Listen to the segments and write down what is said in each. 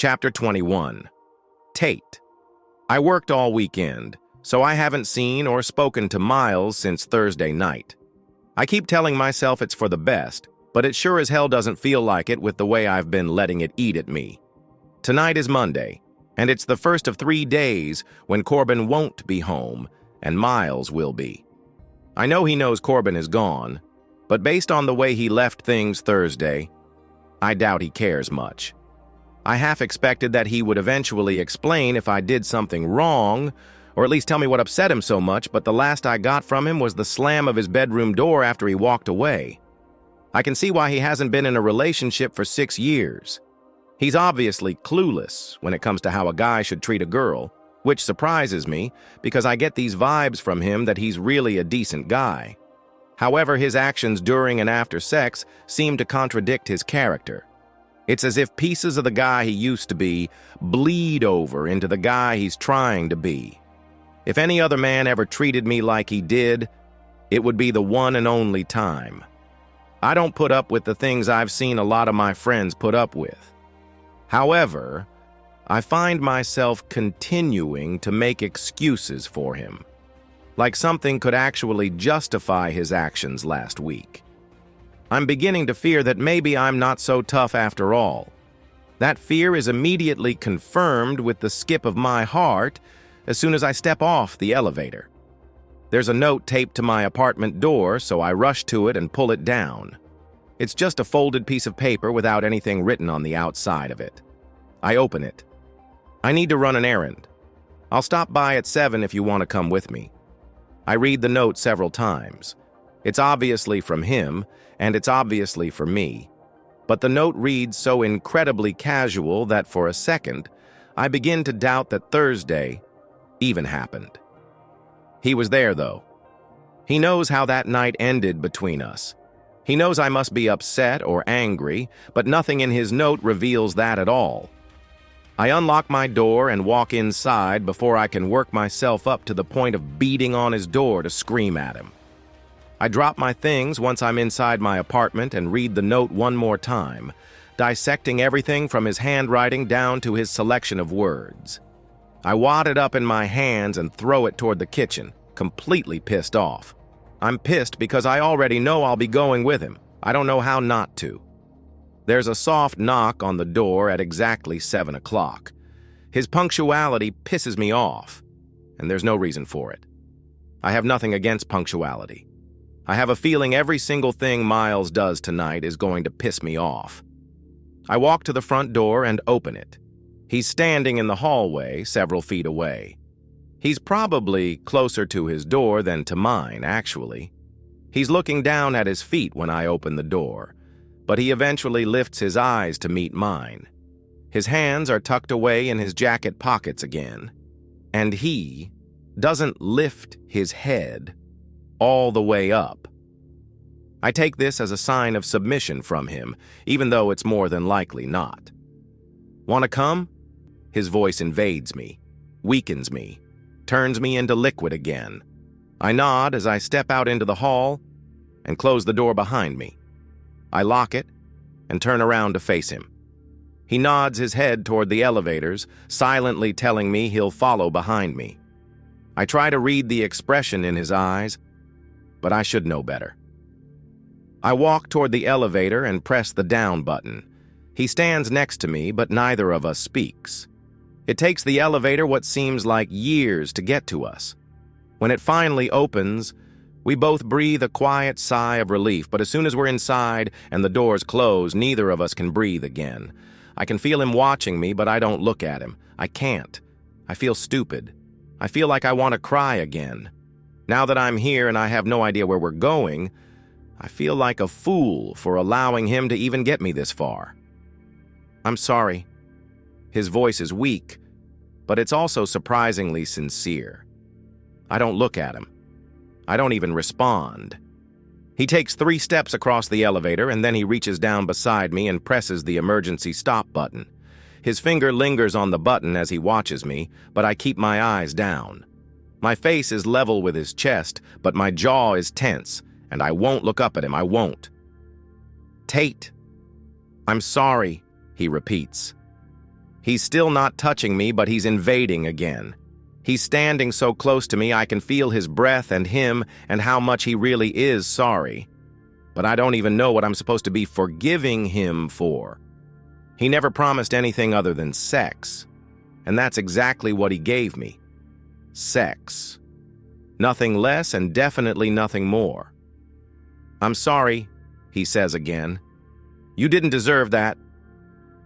Chapter 21. Tate. I worked all weekend, so I haven't seen or spoken to Miles since Thursday night. I keep telling myself it's for the best, but it sure as hell doesn't feel like it with the way I've been letting it eat at me. Tonight is Monday, and it's the first of 3 days when Corbin won't be home, and Miles will be. I know he knows Corbin is gone, but based on the way he left things Thursday, I doubt he cares much. I half expected that he would eventually explain if I did something wrong, or at least tell me what upset him so much, but the last I got from him was the slam of his bedroom door after he walked away. I can see why he hasn't been in a relationship for 6 years. He's obviously clueless when it comes to how a guy should treat a girl, which surprises me because I get these vibes from him that he's really a decent guy. However, his actions during and after sex seem to contradict his character. It's as if pieces of the guy he used to be bleed over into the guy he's trying to be. If any other man ever treated me like he did, it would be the one and only time. I don't put up with the things I've seen a lot of my friends put up with. However, I find myself continuing to make excuses for him, like something could actually justify his actions last week. I'm beginning to fear that maybe I'm not so tough after all. That fear is immediately confirmed with the skip of my heart as soon as I step off the elevator. There's a note taped to my apartment door, so I rush to it and pull it down. It's just a folded piece of paper without anything written on the outside of it. I open it. I need to run an errand. I'll stop by at 7 if you want to come with me. I read the note several times. It's obviously from him, and it's obviously for me. But the note reads so incredibly casual that for a second, I begin to doubt that Thursday even happened. He was there, though. He knows how that night ended between us. He knows I must be upset or angry, but nothing in his note reveals that at all. I unlock my door and walk inside before I can work myself up to the point of beating on his door to scream at him. I drop my things once I'm inside my apartment and read the note one more time, dissecting everything from his handwriting down to his selection of words. I wad it up in my hands and throw it toward the kitchen, completely pissed off. I'm pissed because I already know I'll be going with him. I don't know how not to. There's a soft knock on the door at exactly 7 o'clock. His punctuality pisses me off, and there's no reason for it. I have nothing against punctuality. I have a feeling every single thing Miles does tonight is going to piss me off. I walk to the front door and open it. He's standing in the hallway several feet away. He's probably closer to his door than to mine, actually. He's looking down at his feet when I open the door, but he eventually lifts his eyes to meet mine. His hands are tucked away in his jacket pockets again, and he doesn't lift his head all the way up. I take this as a sign of submission from him, even though it's more than likely not. "Want to come?" His voice invades me, weakens me, turns me into liquid again. I nod as I step out into the hall and close the door behind me. I lock it and turn around to face him. He nods his head toward the elevators, silently telling me he'll follow behind me. I try to read the expression in his eyes, but I should know better. I walk toward the elevator and press the down button. He stands next to me, but neither of us speaks. It takes the elevator what seems like years to get to us. When it finally opens, we both breathe a quiet sigh of relief, but as soon as we're inside and the doors close, neither of us can breathe again. I can feel him watching me, but I don't look at him. I can't. I feel stupid. I feel like I want to cry again. Now that I'm here and I have no idea where we're going, I feel like a fool for allowing him to even get me this far. "I'm sorry." His voice is weak, but it's also surprisingly sincere. I don't look at him. I don't even respond. He takes 3 steps across the elevator, and then he reaches down beside me and presses the emergency stop button. His finger lingers on the button as he watches me, but I keep my eyes down. My face is level with his chest, but my jaw is tense, and I won't look up at him. I won't. "Tate." "I'm sorry," he repeats. He's still not touching me, but he's invading again. He's standing so close to me I can feel his breath and him and how much he really is sorry. But I don't even know what I'm supposed to be forgiving him for. He never promised anything other than sex, and that's exactly what he gave me. Sex. Nothing less and definitely nothing more. "I'm sorry," he says again. "You didn't deserve that."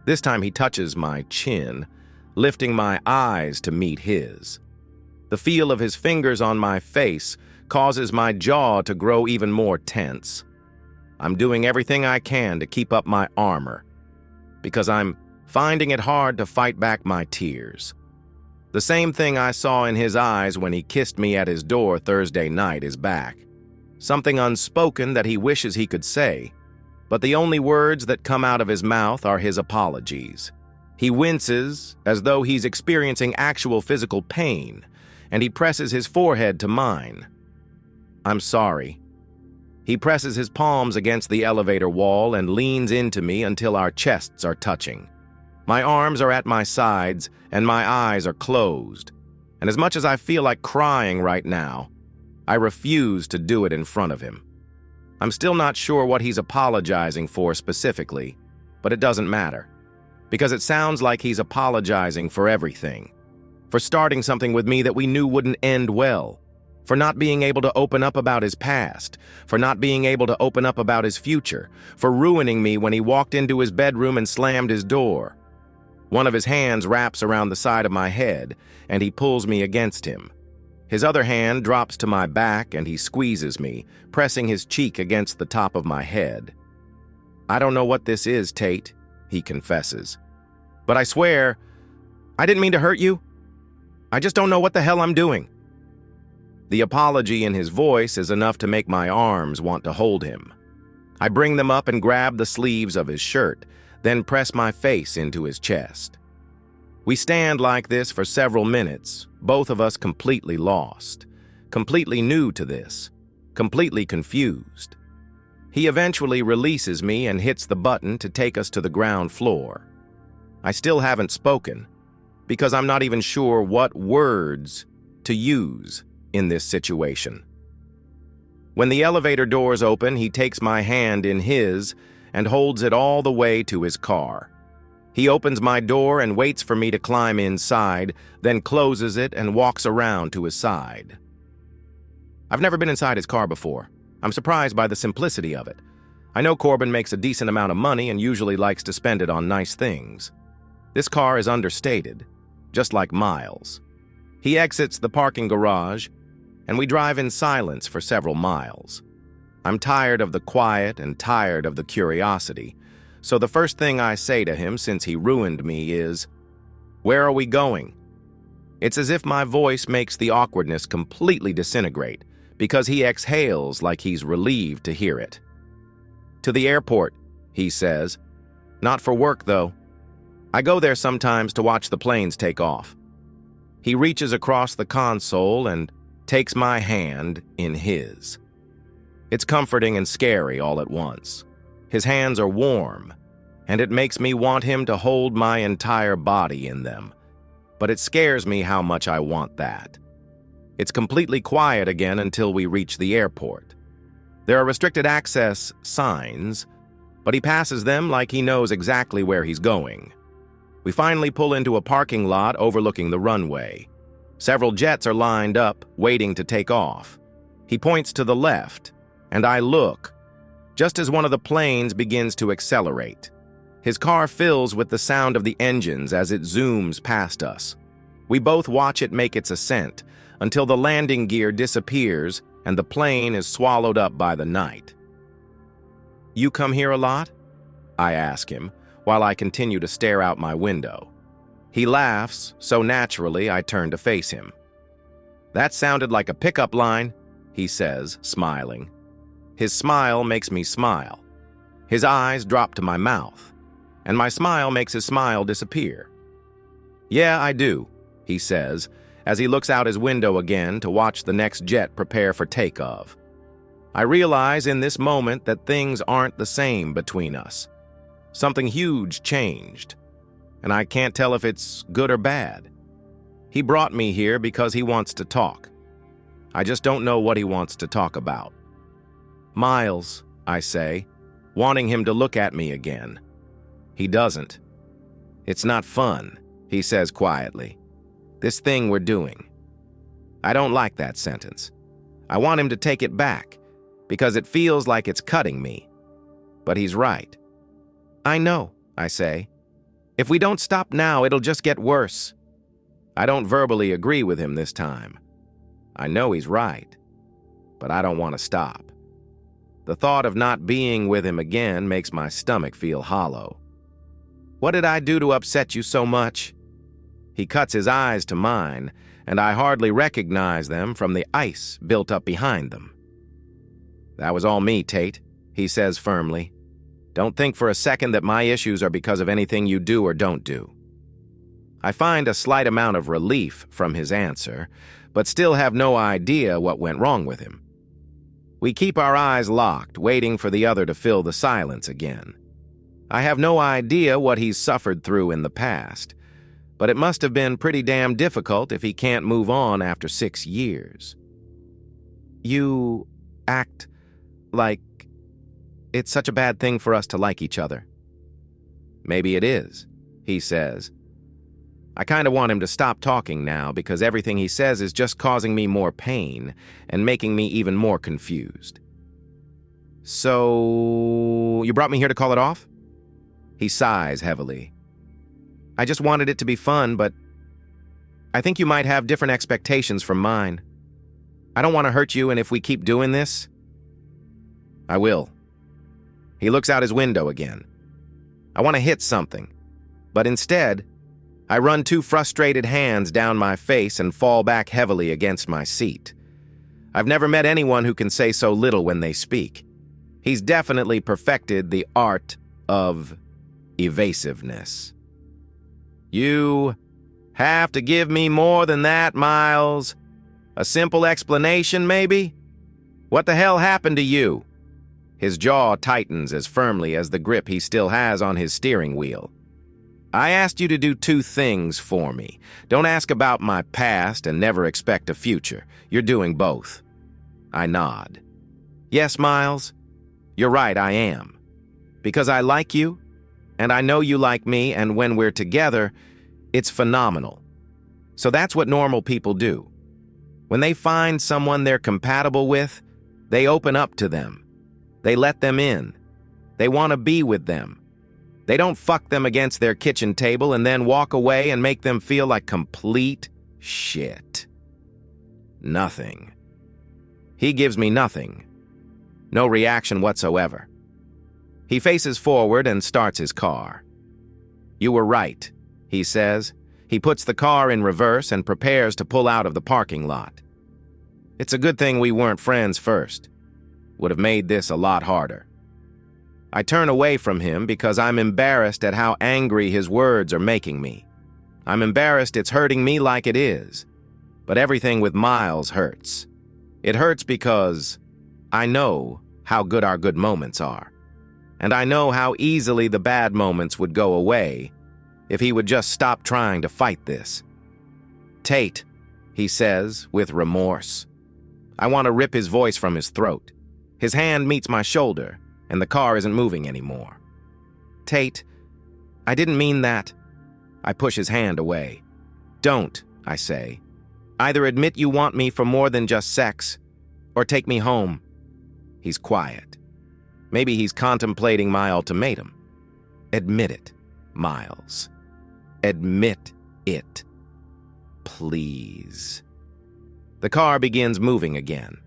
This time he touches my chin, lifting my eyes to meet his. The feel of his fingers on my face causes my jaw to grow even more tense. I'm doing everything I can to keep up my armor, because I'm finding it hard to fight back my tears. The same thing I saw in his eyes when he kissed me at his door Thursday night is back. Something unspoken that he wishes he could say, but the only words that come out of his mouth are his apologies. He winces as though he's experiencing actual physical pain, and he presses his forehead to mine. "I'm sorry." He presses his palms against the elevator wall and leans into me until our chests are touching. My arms are at my sides and my eyes are closed, and as much as I feel like crying right now, I refuse to do it in front of him. I'm still not sure what he's apologizing for specifically, but it doesn't matter, because it sounds like he's apologizing for everything. For starting something with me that we knew wouldn't end well, for not being able to open up about his past, for not being able to open up about his future, for ruining me when he walked into his bedroom and slammed his door. One of his hands wraps around the side of my head, and he pulls me against him. His other hand drops to my back, and he squeezes me, pressing his cheek against the top of my head. "I don't know what this is, Tate," he confesses. "But I swear, I didn't mean to hurt you. I just don't know what the hell I'm doing." The apology in his voice is enough to make my arms want to hold him. I bring them up and grab the sleeves of his shirt, then press my face into his chest. We stand like this for several minutes, both of us completely lost, completely new to this, completely confused. He eventually releases me and hits the button to take us to the ground floor. I still haven't spoken, because I'm not even sure what words to use in this situation. When the elevator doors open, he takes my hand in his and holds it all the way to his car. He opens my door and waits for me to climb inside, then closes it and walks around to his side. I've never been inside his car before. I'm surprised by the simplicity of it. I know Corbin makes a decent amount of money and usually likes to spend it on nice things. This car is understated, just like Miles. He exits the parking garage, and we drive in silence for several miles. I'm tired of the quiet and tired of the curiosity, so the first thing I say to him since he ruined me is, "Where are we going?" It's as if my voice makes the awkwardness completely disintegrate, because he exhales like he's relieved to hear it. "To the airport," he says. "Not for work, though. I go there sometimes to watch the planes take off." He reaches across the console and takes my hand in his. It's comforting and scary all at once. His hands are warm, and it makes me want him to hold my entire body in them. But it scares me how much I want that. It's completely quiet again until we reach the airport. There are restricted access signs, but he passes them like he knows exactly where he's going. We finally pull into a parking lot overlooking the runway. Several jets are lined up, waiting to take off. He points to the left, and I look, just as one of the planes begins to accelerate. His car fills with the sound of the engines as it zooms past us. We both watch it make its ascent until the landing gear disappears and the plane is swallowed up by the night. "You come here a lot?" I ask him, while I continue to stare out my window. He laughs, so naturally I turn to face him. "That sounded like a pickup line," he says, smiling. His smile makes me smile. His eyes drop to my mouth, and my smile makes his smile disappear. "Yeah, I do," he says, as he looks out his window again to watch the next jet prepare for takeoff. I realize in this moment that things aren't the same between us. Something huge changed, and I can't tell if it's good or bad. He brought me here because he wants to talk. I just don't know what he wants to talk about. Miles, I say, wanting him to look at me again. He doesn't. It's not fun, he says quietly. This thing we're doing. I don't like that sentence. I want him to take it back, because it feels like it's cutting me. But he's right. I know, I say. If we don't stop now, it'll just get worse. I don't verbally agree with him this time. I know he's right, but I don't want to stop. The thought of not being with him again makes my stomach feel hollow. What did I do to upset you so much? He cuts his eyes to mine, and I hardly recognize them from the ice built up behind them. That was all me, Tate, he says firmly. Don't think for a second that my issues are because of anything you do or don't do. I find a slight amount of relief from his answer, but still have no idea what went wrong with him. We keep our eyes locked, waiting for the other to fill the silence again. I have no idea what he's suffered through in the past, but it must have been pretty damn difficult if he can't move on after 6 years. You act like it's such a bad thing for us to like each other. Maybe it is, he says. I kind of want him to stop talking now because everything he says is just causing me more pain and making me even more confused. So, you brought me here to call it off? He sighs heavily. I just wanted it to be fun, but I think you might have different expectations from mine. I don't want to hurt you, and if we keep doing this, I will. He looks out his window again. I want to hit something, but instead, I run 2 frustrated hands down my face and fall back heavily against my seat. I've never met anyone who can say so little when they speak. He's definitely perfected the art of evasiveness. You have to give me more than that, Miles. A simple explanation, maybe? What the hell happened to you? His jaw tightens as firmly as the grip he still has on his steering wheel. I asked you to do 2 things for me. Don't ask about my past and never expect a future. You're doing both. I nod. Yes, Miles, you're right, I am. Because I like you, and I know you like me, and when we're together, it's phenomenal. So that's what normal people do. When they find someone they're compatible with, they open up to them. They let them in. They want to be with them. They don't fuck them against their kitchen table and then walk away and make them feel like complete shit. Nothing. He gives me nothing. No reaction whatsoever. He faces forward and starts his car. You were right, he says. He puts the car in reverse and prepares to pull out of the parking lot. It's a good thing we weren't friends first. Would have made this a lot harder. I turn away from him because I'm embarrassed at how angry his words are making me. I'm embarrassed it's hurting me like it is. But everything with Miles hurts. It hurts because I know how good our good moments are. And I know how easily the bad moments would go away if he would just stop trying to fight this. Tate, he says with remorse. I want to rip his voice from his throat. His hand meets my shoulder, and the car isn't moving anymore. Tate, I didn't mean that. I push his hand away. Don't, I say. Either admit you want me for more than just sex, or take me home. He's quiet. Maybe he's contemplating my ultimatum. Admit it, Miles. Admit it. Please. The car begins moving again.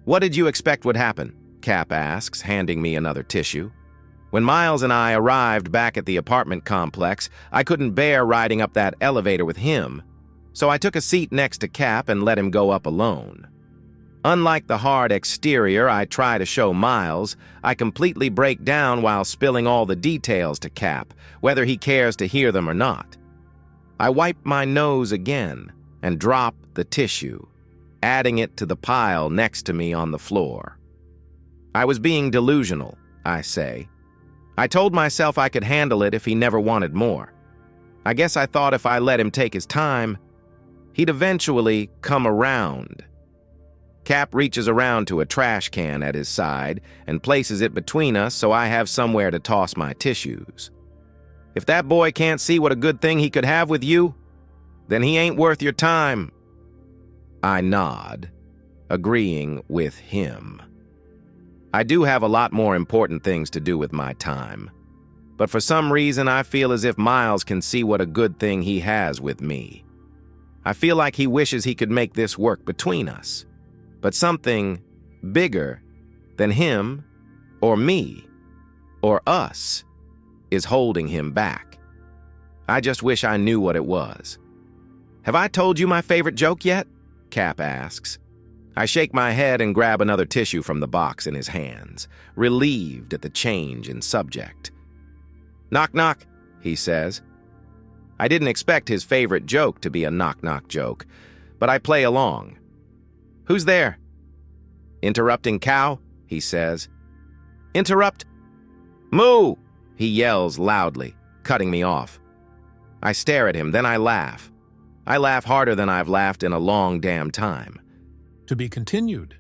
What did you expect would happen? Cap asks, handing me another tissue. When Miles and I arrived back at the apartment complex, I couldn't bear riding up that elevator with him, so I took a seat next to Cap and let him go up alone. Unlike the hard exterior I try to show Miles, I completely break down while spilling all the details to Cap, whether he cares to hear them or not. I wipe my nose again and drop the tissue, adding it to the pile next to me on the floor. I was being delusional, I say. I told myself I could handle it if he never wanted more. I guess I thought if I let him take his time, he'd eventually come around. Cap reaches around to a trash can at his side and places it between us so I have somewhere to toss my tissues. If that boy can't see what a good thing he could have with you, then he ain't worth your time. I nod, agreeing with him. I do have a lot more important things to do with my time, but for some reason I feel as if Miles can see what a good thing he has with me. I feel like he wishes he could make this work between us, but something bigger than him or me or us is holding him back. I just wish I knew what it was. Have I told you my favorite joke yet? Cap asks. I shake my head and grab another tissue from the box in his hands, relieved at the change in subject. Knock, knock, he says. I didn't expect his favorite joke to be a knock-knock joke, but I play along. Who's there? Interrupting cow, he says. Interrupt? Moo! He yells loudly, cutting me off. I stare at him, then I laugh. I laugh harder than I've laughed in a long damn time. To be continued.